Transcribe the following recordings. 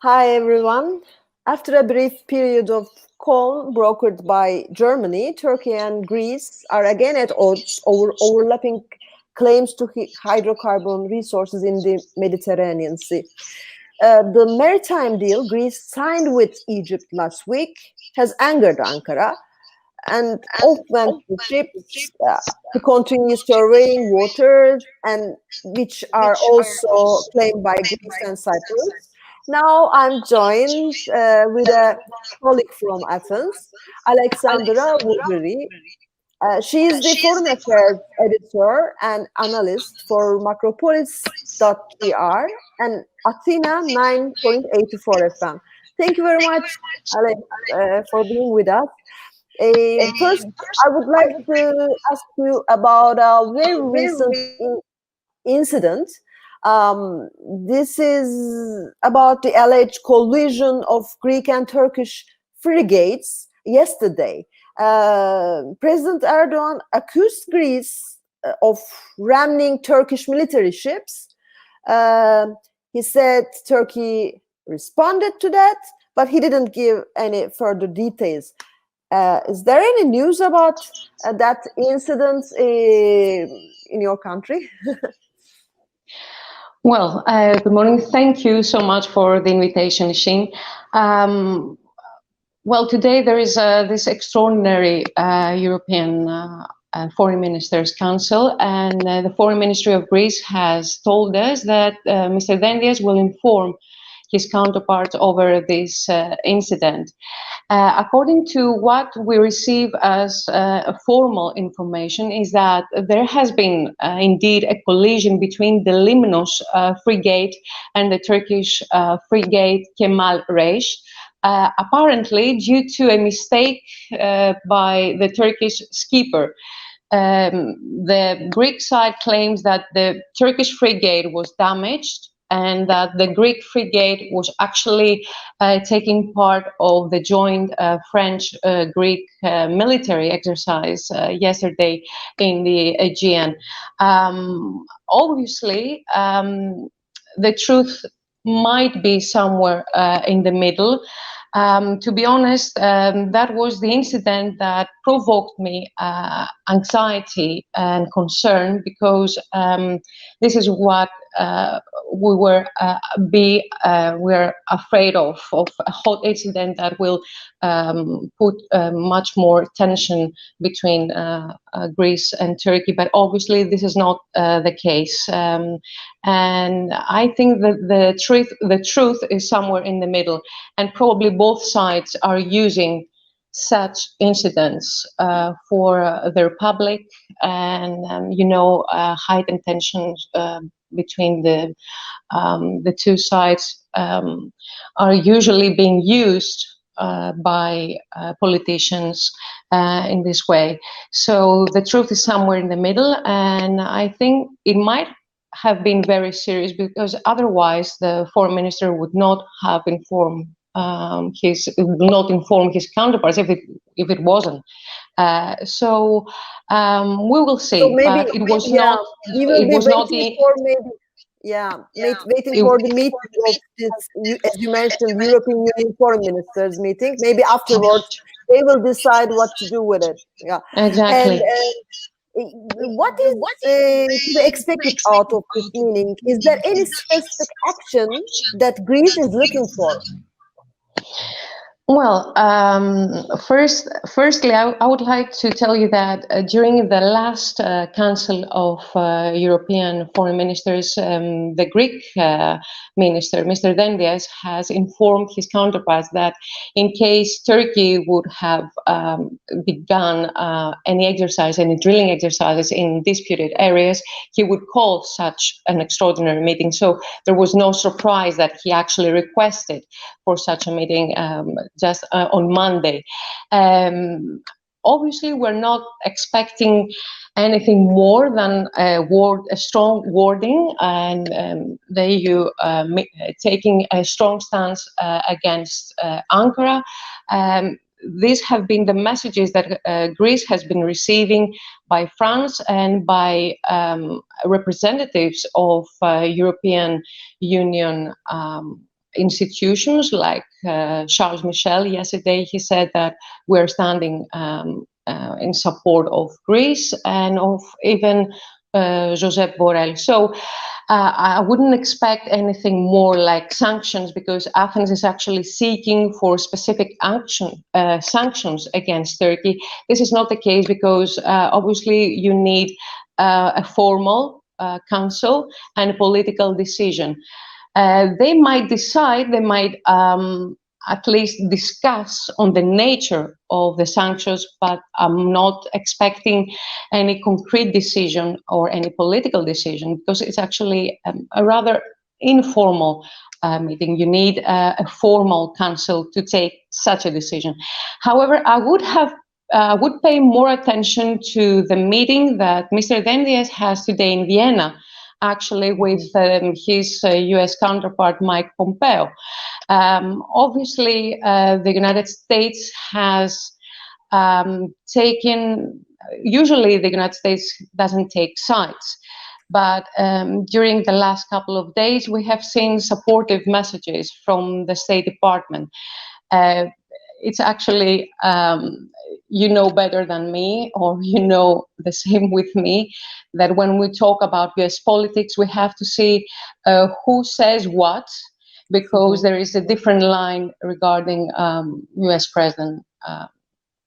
Hi, everyone. After a brief period of calm brokered by Germany, Turkey and Greece are again at odds over overlapping claims to hydrocarbon resources in the Mediterranean Sea. The maritime deal Greece signed with Egypt last week has angered Ankara, and off went the ships to continue surveying waters, and which are also claimed by Greece and Cyprus. Now I'm joined with a colleague from Athens, Alexandra Voudouri. She is the foreign affairs editor and analyst for macropolis.gr and Athena 9.84 FM. Thank you very much, Alex, for being with us. First, I would like to ask you about a very recent incident. This is about the alleged collision of Greek and Turkish frigates yesterday. President Erdogan accused Greece of ramming Turkish military ships. He said Turkey responded to that, but he didn't give any further details. Is there any news about that incident in your country? Well, good morning. Thank you so much for the invitation, Shin. Well, today there is this extraordinary European Foreign Ministers' Council, and the Foreign Ministry of Greece has told us that Mr. Dendias will inform his counterpart over this incident. According to what we receive as formal information is that there has been indeed a collision between the Limnos frigate and the Turkish frigate Kemal Reis, apparently due to a mistake by the Turkish skipper. The Greek side claims that the Turkish frigate was damaged and that the Greek frigate was actually taking part of the joint French-Greek military exercise yesterday in the Aegean. Obviously, the truth might be somewhere in the middle. To be honest, that was the incident that provoked me anxiety and concern, because this is what we're afraid of a hot incident that will put much more tension between Greece and Turkey. But obviously, this is not the case, and I think that the truth is somewhere in the middle, and probably both sides are using such incidents for their public and heightened tensions between the two sides are usually being used by politicians in this way. So the truth is somewhere in the middle, and I think it might have been very serious, because otherwise the foreign minister would not have informed his counterparts if it wasn't. So we will see. So maybe, but it was yeah, not. we will It be was not waiting the. for maybe, yeah, waiting for the meeting of this, as you mentioned, European Union foreign ministers meeting. Maybe afterwards they will decide what to do with it. Yeah, and Exactly. what is to be expected out of this meeting? Is there any specific action that Greece is looking for? Well, firstly, I would like to tell you that during the last Council of European Foreign Ministers, the Greek minister, Mr. Dendias, has informed his counterparts that in case Turkey would have begun any drilling exercises in disputed areas, he would call such an extraordinary meeting. So there was no surprise that he actually requested for such a meeting just on Monday. Obviously, we're not expecting anything more than a strong wording, and the EU taking a strong stance against Ankara. These have been the messages that Greece has been receiving by France and by representatives of European Union institutions like Charles Michel. Yesterday he said that we're standing in support of Greece and of even Josep Borrell. So I wouldn't expect anything more like sanctions, because Athens is actually seeking for specific sanctions against Turkey. This is not the case because obviously you need a formal council and a political decision. They might decide, they might at least discuss on the nature of the sanctions, but I'm not expecting any concrete decision or any political decision, because it's actually a rather informal meeting. You need a formal council to take such a decision. However, I would pay more attention to the meeting that Mr. Dendias has today in Vienna, actually with his US counterpart, Mike Pompeo. Obviously, the United States has usually the United States doesn't take sides, but during the last couple of days, we have seen supportive messages from the State Department. It's actually, you know better than me, or you know the same with me, that when we talk about US politics, we have to see who says what, because there is a different line regarding US President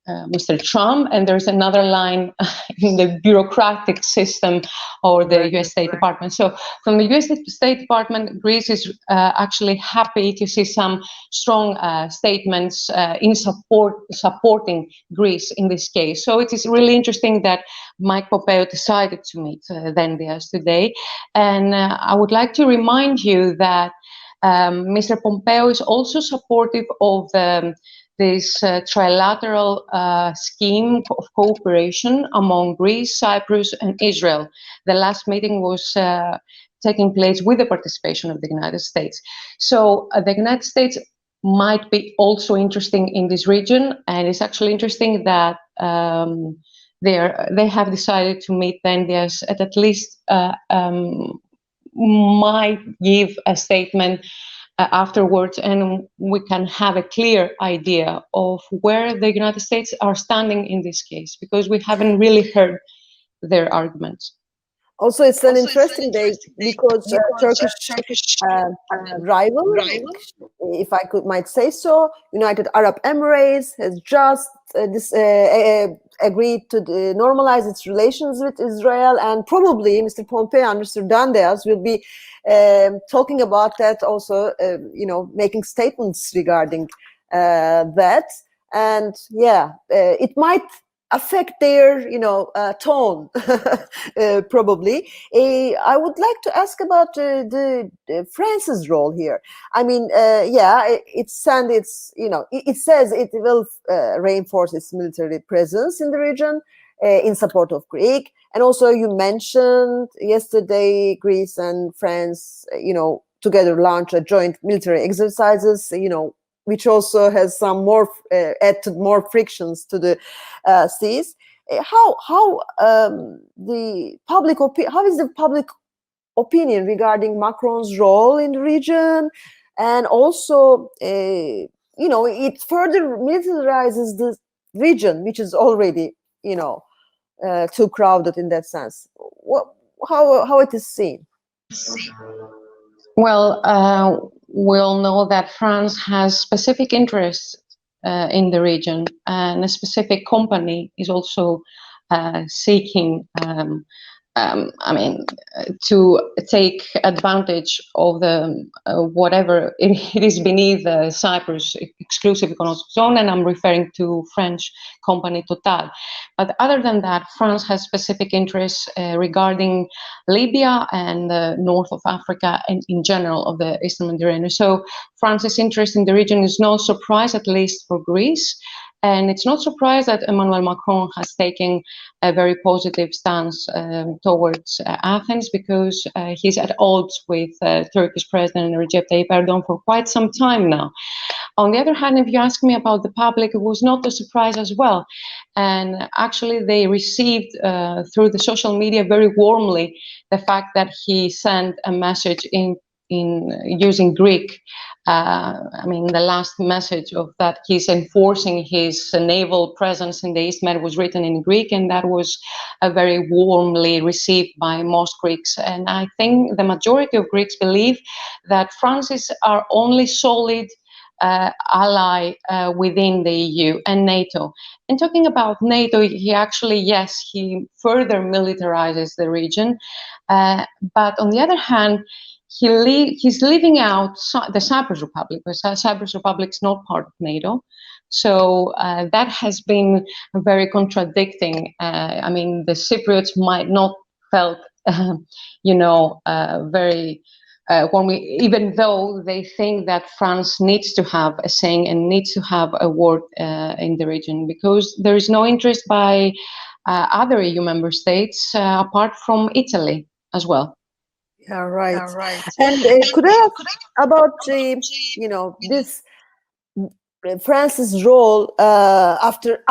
Mr. Trump, and there's another line in the bureaucratic system or the US State Department. So from the US State Department, Greece is actually happy to see some strong statements in supporting Greece in this case. So it is really interesting that Mike Pompeo decided to meet Dendias today. And I would like to remind you that Mr. Pompeo is also supportive of this trilateral scheme of cooperation among Greece, Cyprus, and Israel. The last meeting was taking place with the participation of the United States. So the United States might be also interesting in this region, and it's actually interesting that they have decided to meet Dendias at least might give a statement afterwards, and we can have a clear idea of where the United States are standing in this case, because we haven't really heard their arguments. Also, it's an interesting day because Turkish rival, if I might say so, United Arab Emirates has just agreed to normalize its relations with Israel, and probably Mr. Pompeo and Mr. Dendias will be talking about that also, making statements regarding that. And it might affect their, tone, probably. I would like to ask about the France's role here. I mean, it says it will reinforce its military presence in the region in support of Greece. And also, you mentioned yesterday Greece and France, together launched a joint military exercises, which also has some more added more frictions to the seas. How the public how is the public opinion regarding Macron's role in the region, and also it further militarizes the region, which is already too crowded in that sense. How it is seen? Well, we all know that France has specific interests in the region, and a specific company is also seeking to take advantage of the whatever it is beneath the Cyprus exclusive economic zone, and I'm referring to French company Total. But other than that, France has specific interests regarding Libya and the north of Africa, and in general of the Eastern Mediterranean. So France's interest in the region is no surprise, at least for Greece. And it's not surprised that Emmanuel Macron has taken a very positive stance towards Athens, because he's at odds with Turkish President Recep Tayyip Erdogan for quite some time now. On the other hand, if you ask me about the public, it was not a surprise as well. And actually, they received through the social media very warmly the fact that he sent a message in using Greek I mean, the last message of that he's enforcing his naval presence in the East Med was written in Greek, and that was very warmly received by most Greeks. And I think the majority of Greeks believe that France is our only solid ally within the EU and NATO. And talking about NATO, he actually, yes, he further militarizes the region. But on the other hand, he's leaving out the Cyprus Republic, because Cyprus Republic is not part of NATO. So that has been very contradicting. I mean, the Cypriots might not felt, very even though they think that France needs to have a saying and needs to have a word in the region, because there is no interest by other EU member states apart from Italy as well. Yeah, right. And could I ask about this France's role after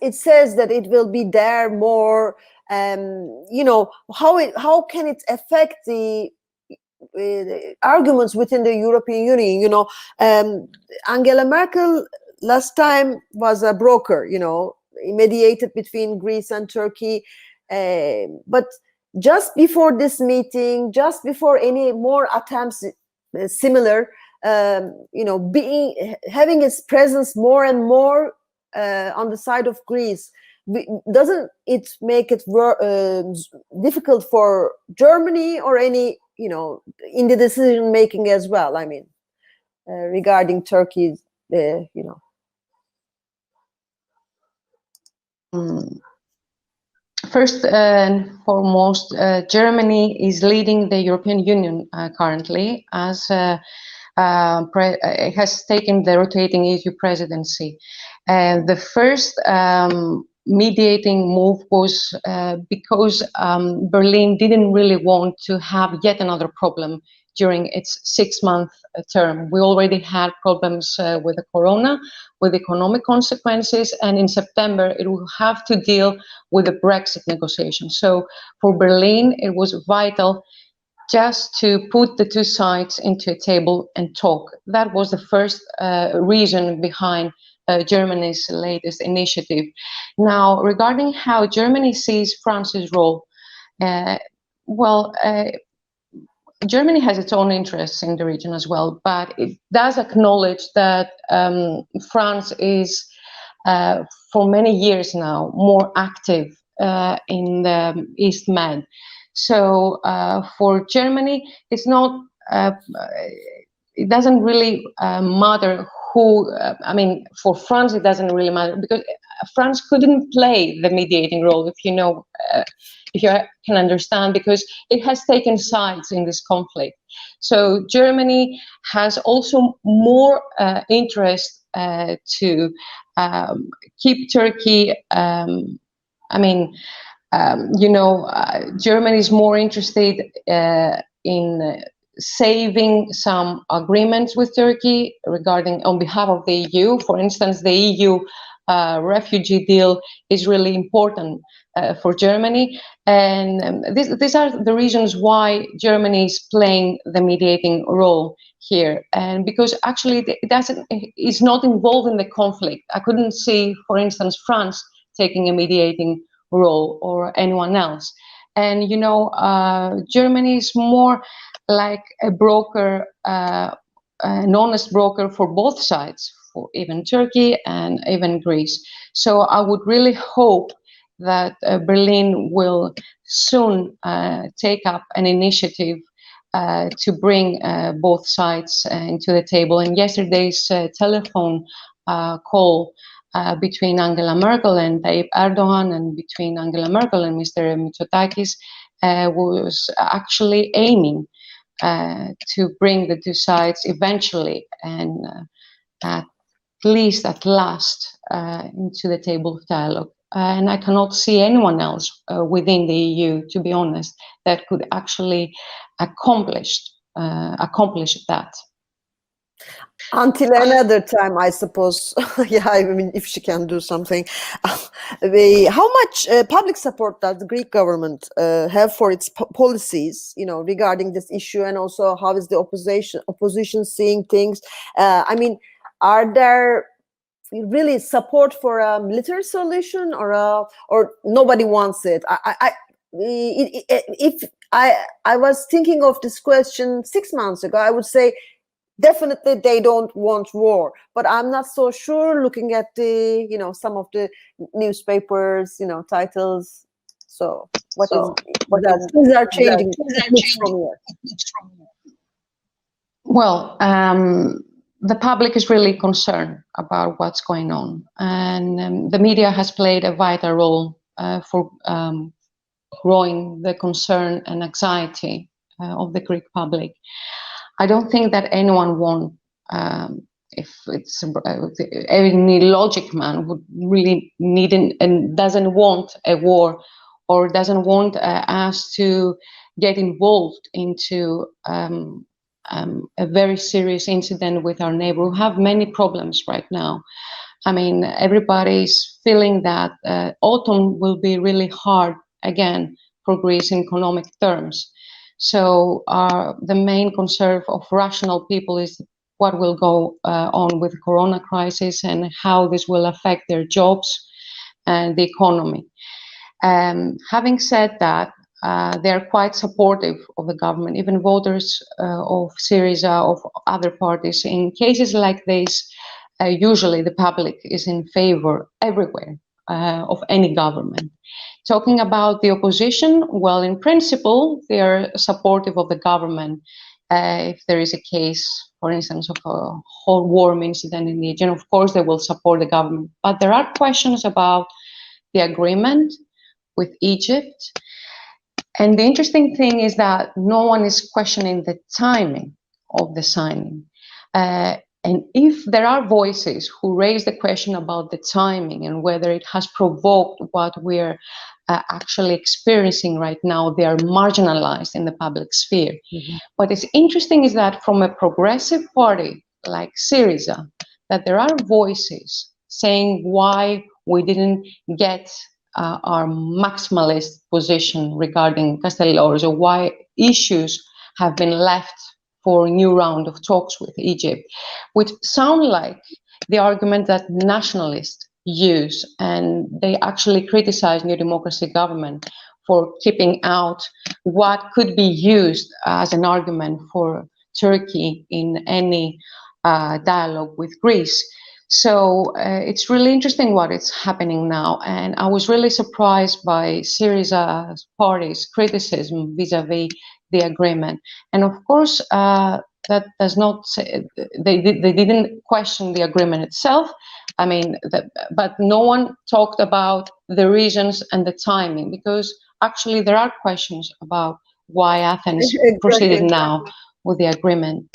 it says that it will be there more? How can it affect the arguments within the European Union? Angela Merkel last time was a broker, mediated between Greece and Turkey, but just before this meeting, just before any more attempts similar, having its presence more and more on the side of Greece, doesn't it make it difficult for Germany or any, in the decision making as well? I mean, regarding Turkey, First and foremost, Germany is leading the European Union currently, as has taken the rotating EU presidency. The first mediating move was because Berlin didn't really want to have yet another problem during its 6-month term. We already had problems with the corona, with economic consequences, and in September it will have to deal with the Brexit negotiations. So for Berlin, it was vital just to put the two sides into a table and talk. That was the first reason behind Germany's latest initiative. Now, regarding how Germany sees France's role, Germany has its own interests in the region as well, but it does acknowledge that France is, for many years now, more active in the East Med. So for Germany, it's not. It doesn't really matter who. For France, it doesn't really matter, because France couldn't play the mediating role, if you can understand, because it has taken sides in this conflict. So Germany has also more interest to keep Turkey. Germany is more interested in saving some agreements with Turkey regarding on behalf of the EU. For instance, the EU refugee deal is really important for Germany, and these are the reasons why Germany is playing the mediating role here. And because actually it's not involved in the conflict. I couldn't see, for instance, France taking a mediating role or anyone else. And Germany is more like a broker, an honest broker for both sides, for even Turkey and even Greece. So I would really hope that Berlin will soon take up an initiative to bring both sides into the table. And yesterday's telephone call between Angela Merkel and Tayyip Erdogan, and between Angela Merkel and Mr. Mitsotakis, was actually aiming to bring the two sides eventually and at last into the table of dialogue. And I cannot see anyone else within the EU, to be honest, that could actually accomplish that. Until another time, I suppose. Yeah, I mean, if she can do something. How much public support does the Greek government have for its policies, regarding this issue, and also how is the opposition seeing things? I mean, are there really support for a military solution, or nobody wants it? If I was thinking of this question 6 months ago, I would say definitely they don't want war, but I'm not so sure looking at the some of the newspapers titles. So things are changing from here. Well, the public is really concerned about what's going on, and the media has played a vital role for growing the concern and anxiety of the Greek public. I don't think that anyone wants, if it's any logic man would really need and doesn't want a war, or doesn't want us to get involved into a very serious incident with our neighbor who have many problems right now. I mean, everybody's feeling that autumn will be really hard again for Greece in economic terms. So the main concern of rational people is what will go on with the corona crisis and how this will affect their jobs and the economy. Having said that, they are quite supportive of the government, even voters of Syriza, of other parties. In cases like this, usually the public is in favor everywhere of any government. Talking about the opposition, well, in principle, they are supportive of the government. If there is a case, for instance, of a whole warm incident in the region, of course, they will support the government. But there are questions about the agreement with Egypt. And the interesting thing is that no one is questioning the timing of the signing. And if there are voices who raise the question about the timing and whether it has provoked what we're actually experiencing right now, they are marginalized in the public sphere. Mm-hmm. What is interesting is that from a progressive party like Syriza, that there are voices saying why we didn't get our maximalist position regarding Castellors, or why issues have been left for a new round of talks with Egypt, which sound like the argument that nationalists use, and they actually criticize New Democracy government for keeping out what could be used as an argument for Turkey in any dialogue with Greece. So it's really interesting what is happening now, and I was really surprised by Syriza's party's criticism vis-a-vis the agreement. And of course, that does not say, they didn't question the agreement itself. I mean, but no one talked about the reasons and the timing, because actually there are questions about why Athens proceeded now with the agreement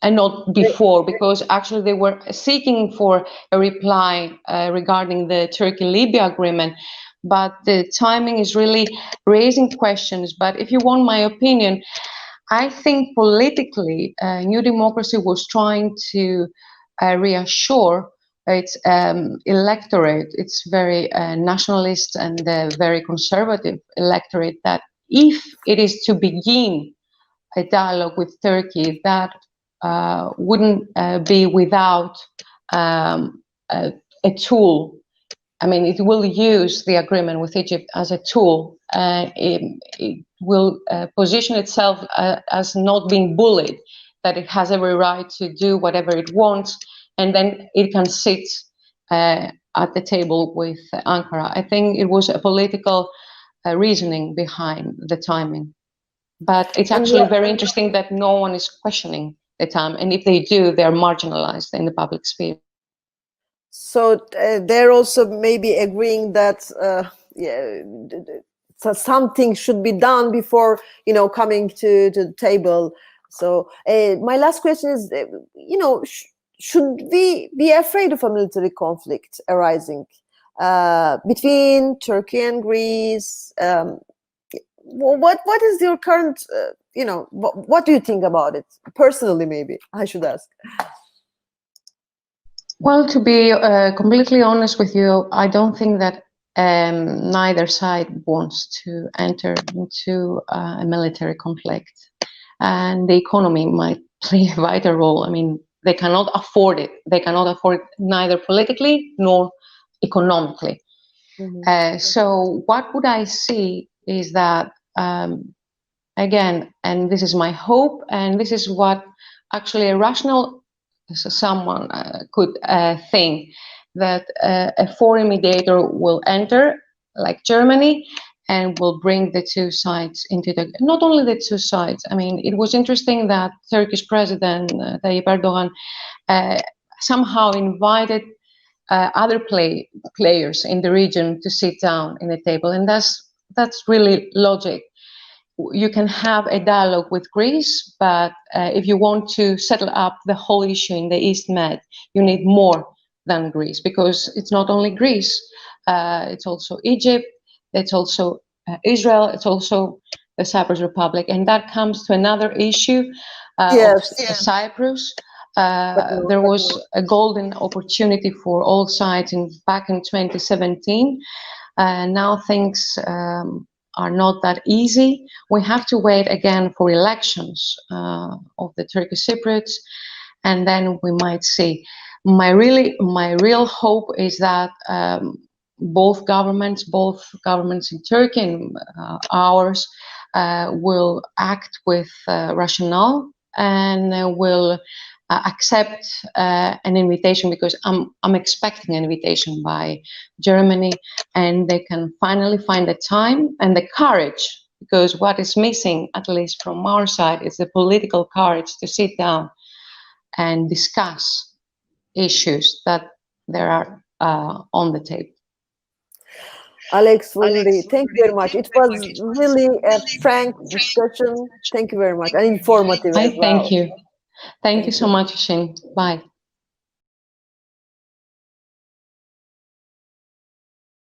and not before, because actually they were seeking for a reply regarding the Turkey-Libya agreement. But the timing is really raising questions. But if you want my opinion, I think politically, New Democracy was trying to reassure its electorate, its very nationalist and very conservative electorate, that if it is to begin a dialogue with Turkey, that wouldn't be without a tool. I mean, it will use the agreement with Egypt as a tool. It will position itself as not being bullied, that it has every right to do whatever it wants, and then it can sit at the table with Ankara. I think it was a political reasoning behind the timing. But it's actually very interesting that no one is questioning the time, and if they do, they're marginalized in the public sphere. So they're also maybe agreeing that so something should be done before coming to the table. So my last question is, should we be afraid of a military conflict arising between Turkey and Greece? What is your current what do you think about it personally? Maybe I should ask. Well, to be completely honest with you, I don't think that neither side wants to enter into a military conflict, and the economy might play a vital role. I mean, they cannot afford it. They cannot afford it neither politically nor economically. So what would I see is that, again, and this is my hope, and this is what actually a rational someone could think, that a foreign mediator will enter, like Germany, and will bring the two sides into the, not only the two sides. I mean, it was interesting that Turkish President Tayyip Erdogan somehow invited other players in the region to sit down in the table, and that's really logic. You can have a dialogue with Greece, but if you want to settle up the whole issue in the East Med, you need more than Greece, because it's not only Greece, it's also Egypt, it's also Israel, it's also the Cyprus Republic, and that comes to another issue of Cyprus. There was a golden opportunity for all sides back in 2017. Now things are not that easy. We have to wait again for elections of the Turkish Cypriots, and then we might see. My real hope is that both governments in Turkey and ours will act with rationale and will accept an invitation, because I'm expecting an invitation by Germany, and they can finally find the time and the courage, because what is missing, at least from our side, is the political courage to sit down and discuss issues that there are on the table. Alex Voudouri, thank you very much. It was really a frank discussion. Thank you very much, and informative as well. Thank you. Thank you so much, Shin. Bye.